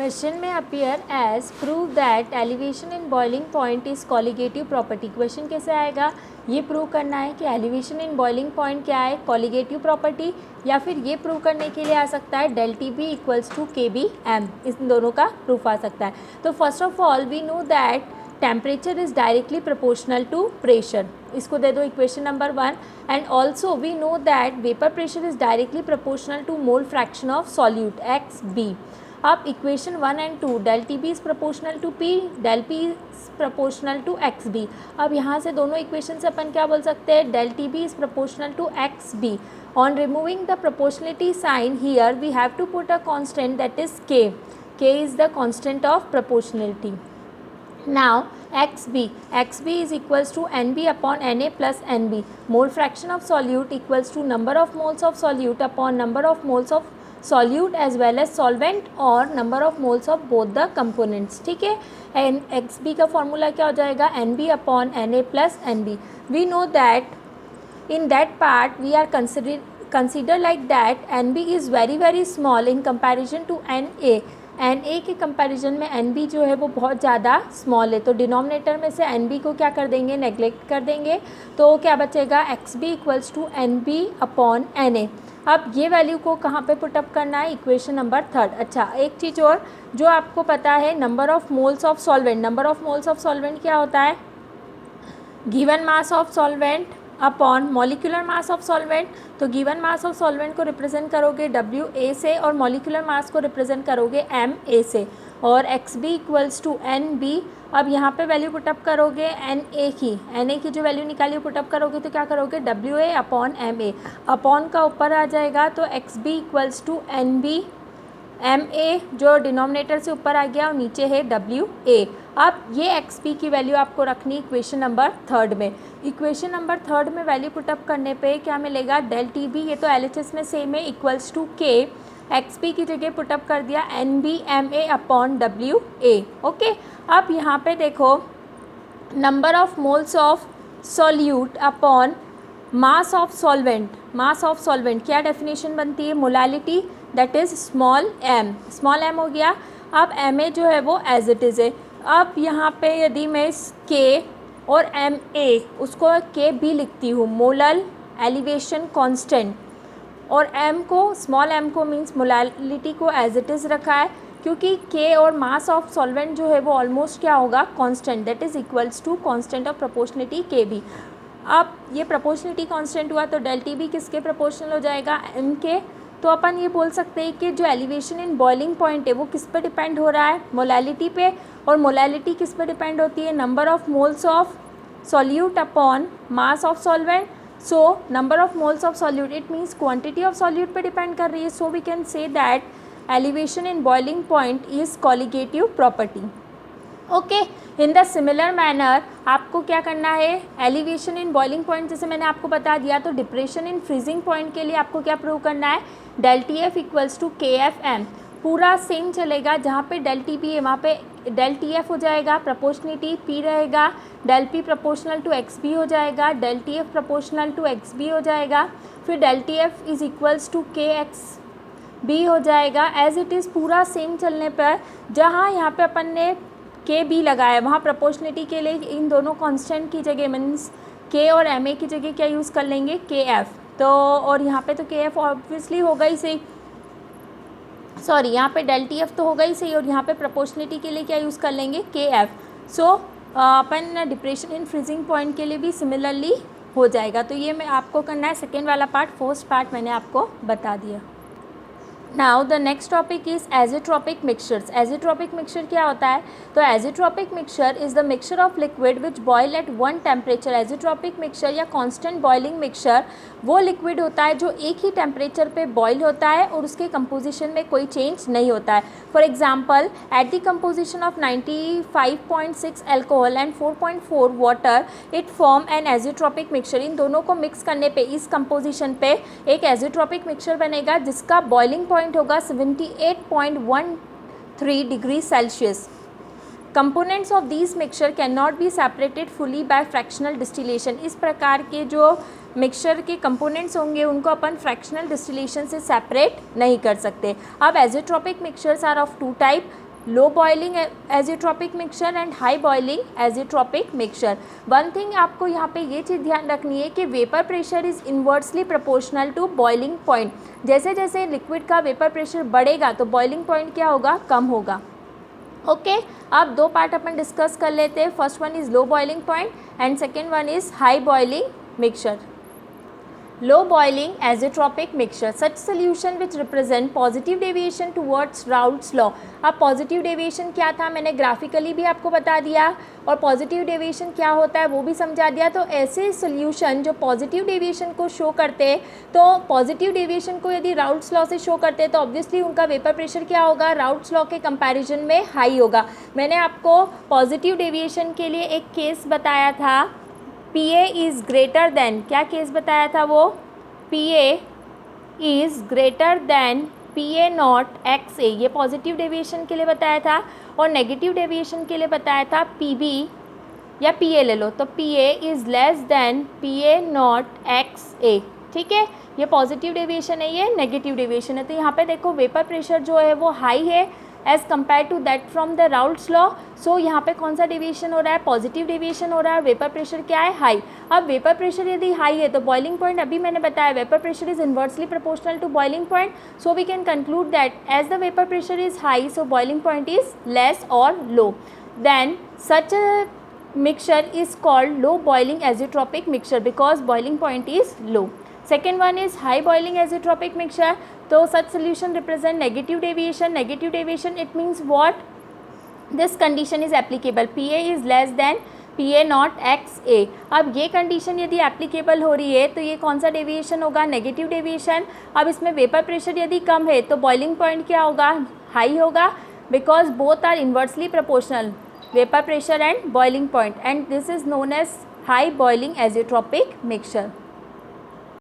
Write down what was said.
Question में appear as prove that elevation in boiling point is colligative property. Question कैसे आएगा, ये prove करना है कि एलिवेशन इन बॉइलिंग पॉइंट क्या है, कॉलिगेटिव प्रॉपर्टी, या फिर ये प्रूव करने के लिए आ सकता है del T B equals to K B M, इन दोनों का प्रूफ आ सकता है। तो first of all we know that temperature is directly proportional to pressure, इसको दे दो equation number 1। And also we know that vapour pressure is directly proportional to mole fraction of solute X B. अब equation 1 and 2, del T B is proportional to P, del P is proportional to X B. अब यहाँ से दोनों equation से अपन क्या बोल सकते हैं, del T B is proportional to X B. On removing the proportionality sign here we have to put a constant that is k. K is the constant of proportionality. Now xb is equals to nb upon na plus nb. Mole fraction of solute equals to number of moles of solute upon number of moles of solute as well as solvent और number of moles of both the components, ठीक है। And xb का formula क्या हो जाएगा, nb upon na plus nb. We know that in that part we are consider like that nb is very small in comparison to na. na के comparison में nb जो है वो बहुत ज़्यादा स्मॉल है, तो डिनोमिनेटर में से nb को क्या कर देंगे, नेग्लेक्ट कर देंगे, तो क्या बचेगा xb equals to nb upon na। अब ये वैल्यू को कहाँ पे पुटअप करना है, इक्वेशन नंबर 3। अच्छा, एक चीज़ और जो आपको पता है, number of moles of solvent. Number of moles of solvent क्या होता है, given mass of solvent upon molecular mass of solvent. तो गिवन मास ऑफ सॉल्वेंट को रिप्रेजेंट करोगे WA से और मॉलिक्यूलर मास को रिप्रेजेंट करोगे MA से, और XB इक्वल्स टू NB। अब यहाँ पे वैल्यू पुटअप करोगे NA की जो वैल्यू निकाली पुटअप करोगे तो क्या करोगे, WA अपॉन MA। अपॉन का ऊपर आ जाएगा तो XB equals to NB, MA जो डिनोमिनेटर से ऊपर आ गया और नीचे है WA। अब ये XB की वैल्यू आपको रखनी इक्वेशन नंबर 3 में। इक्वेशन नंबर 3 में वैल्यू पुटअप करने पे क्या मिलेगा, डेल टी बी, ये तो LHS में सेम है, इक्वल्स टू K। XB की जगह पुटअप कर दिया NB MA upon WA। Okay, अब यहाँ पे देखो number of moles of solute upon mass of solvent. Mass of solvent क्या डेफिनेशन बनती है, molality that is small m हो गया। अब MA जो है वो एज इट इज़ है। अब यहाँ पे यदि मैं K और MA उसको K भी लिखती हूँ, मोलल एलिवेशन कांस्टेंट, और m को स्मॉल m को मीन्स मोलालिटी को एज इट इज़ रखा है, क्योंकि K और मास ऑफ सॉल्वेंट जो है वो ऑलमोस्ट क्या होगा, constant, that is equals to constant of proportionality KB। अब ये प्रोपोर्शनलिटी कांस्टेंट हुआ तो डेल टी बी किसके प्रोपोर्शनल हो जाएगा, m के। तो अपन ये बोल सकते हैं कि जो एलिवेशन इन बॉइलिंग पॉइंट है वो किस पे डिपेंड हो रहा है, मोलालिटी पे, और मोलालिटी किस पे डिपेंड होती है, number of moles of solute upon mass of solvent. So number of moles of solute it means quantity of solute पे डिपेंड कर रही है। So we can say that elevation in boiling point is colligative property. Okay, in the similar manner आपको क्या करना है, elevation in boiling point जैसे मैंने आपको बता दिया, तो डिप्रेशन इन फ्रीजिंग पॉइंट के लिए आपको क्या प्रूव करना है, del T F equals to KFM। पूरा सेम चलेगा, जहाँ पे डेल टी बी है वहाँ पे डेल टी एफ हो जाएगा, प्रोपोर्शनलिटी P रहेगा, del P proportional to XB हो जाएगा, del T F proportional to XB हो जाएगा, फिर del T F is equals to KXB हो जाएगा। एज इट इज़ पूरा सेम चलने पर जहाँ यहाँ पे अपन ने KB लगाया, वहाँ प्रोपोर्शनलिटी के लिए इन दोनों कांस्टेंट की जगह मीन्स K और MA की जगह क्या यूज़ कर लेंगे, KF। तो और यहाँ पे तो KF ऑब्वियसली होगा ही सही, सॉरी यहाँ पे डेल टी एफ तो होगा ही सही, और यहाँ पे प्रोपोर्शनलिटी के लिए क्या यूज़ कर लेंगे, KF। So upon depression in freezing point के लिए भी सिमिलरली हो जाएगा। तो ये मैं आपको करना है सेकेंड वाला पार्ट, फर्स्ट पार्ट मैंने आपको बता दिया। Now the next topic is azeotropic mixtures. Azeotropic mixture क्या होता है, तो azeotropic mixture is the mixture of liquid which boil at one temperature. Azeotropic mixture या कांस्टेंट बॉइलिंग मिक्सचर वो लिक्विड होता है जो एक ही टेम्परेचर पे बॉयल होता है और उसके कंपोजिशन में कोई चेंज नहीं होता है। For example, at the composition of 95.6 alcohol and 4.4 water it form an azeotropic mixture. इन दोनों को मिक्स करने पे इस कंपोजिशन पे एक एजेट्रोपिक मिक्सचर बनेगा जिसका बॉइलिंग पॉइंट होगा 78.13 degree Celsius. Components of this mixture can not be separated fully by fractional distillation. इस प्रकार के जो मिक्सचर के कंपोनेंट्स होंगे उनको अपन फ्रैक्शनल डिस्टिलेशन से सेपरेट नहीं कर सकते। अब azeotropic mixtures are of two type, low boiling azeotropic mixture and high boiling azeotropic mixture. One thing आपको यहाँ पे ये चीज़ ध्यान रखनी है कि vapour pressure is inversely proportional to boiling point. जैसे जैसे लिक्विड का वेपर प्रेशर बढ़ेगा तो बॉइलिंग पॉइंट क्या होगा, कम होगा। ओके अब दो पार्ट अपन डिस्कस कर लेते हैं। First one is low boiling point and second one is high boiling mixture. Low boiling azeotropic mixture, such solution which represent positive deviation towards Raoult's law। अब positive deviation क्या था मैंने graphically भी आपको बता दिया और पॉजिटिव डेविएशन क्या होता है वो भी समझा दिया। तो ऐसे सोल्यूशन जो पॉजिटिव डेविएशन को शो करते हैं, तो पॉजिटिव डेविएशन को यदि राउल्ट्स लॉ से शो करते हैं तो ऑब्वियसली उनका वेपर प्रेशर क्या होगा, राउल्ट्स लॉ के कंपैरिजन में हाई होगा। मैंने आपको पॉजिटिव डेविएशन के लिए एक केस बताया था, PA इज़ ग्रेटर देन, क्या केस बताया था वो, PA is greater than PA not XA, ये पॉजिटिव डेविएशन के लिए बताया था। और नेगेटिव डेविएशन के लिए बताया था PB या PA ले लो, तो PA is less than PA not XA। ठीक है, ये पॉजिटिव डेविएशन है, ये नेगेटिव डेविएशन है। तो यहाँ पे देखो वेपर प्रेशर जो है वो हाई है as compare to that from the Raoult's law. So यहाँ पे कौन सा डेविएशन हो रहा है, पॉजिटिव डेविएशन हो रहा है। वेपर प्रेशर क्या है, हाई। अब वेपर प्रेशर यदि हाई है तो बॉइलिंग पॉइंट, अभी मैंने बताया vapour pressure is inversely proportional to boiling point. So we can conclude that as the vapour pressure is high so boiling point is less और low, then such mixture is called low boiling azeotropic mixture because boiling point is low. Second one is high boiling azeotropic mixture. So such solution represent negative deviation. Negative deviation, it means what? This condition is applicable. PA is less than PA not XA. अब ये condition यदि applicable हो रही है तो ये कौन सा डेविएशन होगा, नेगेटिव डेविएशन। अब इसमें वेपर प्रेशर यदि कम है तो बॉइलिंग पॉइंट क्या होगा, हाई होगा, because both are inversely proportional, vapor pressure and boiling point, and this is known as high boiling azeotropic mixture.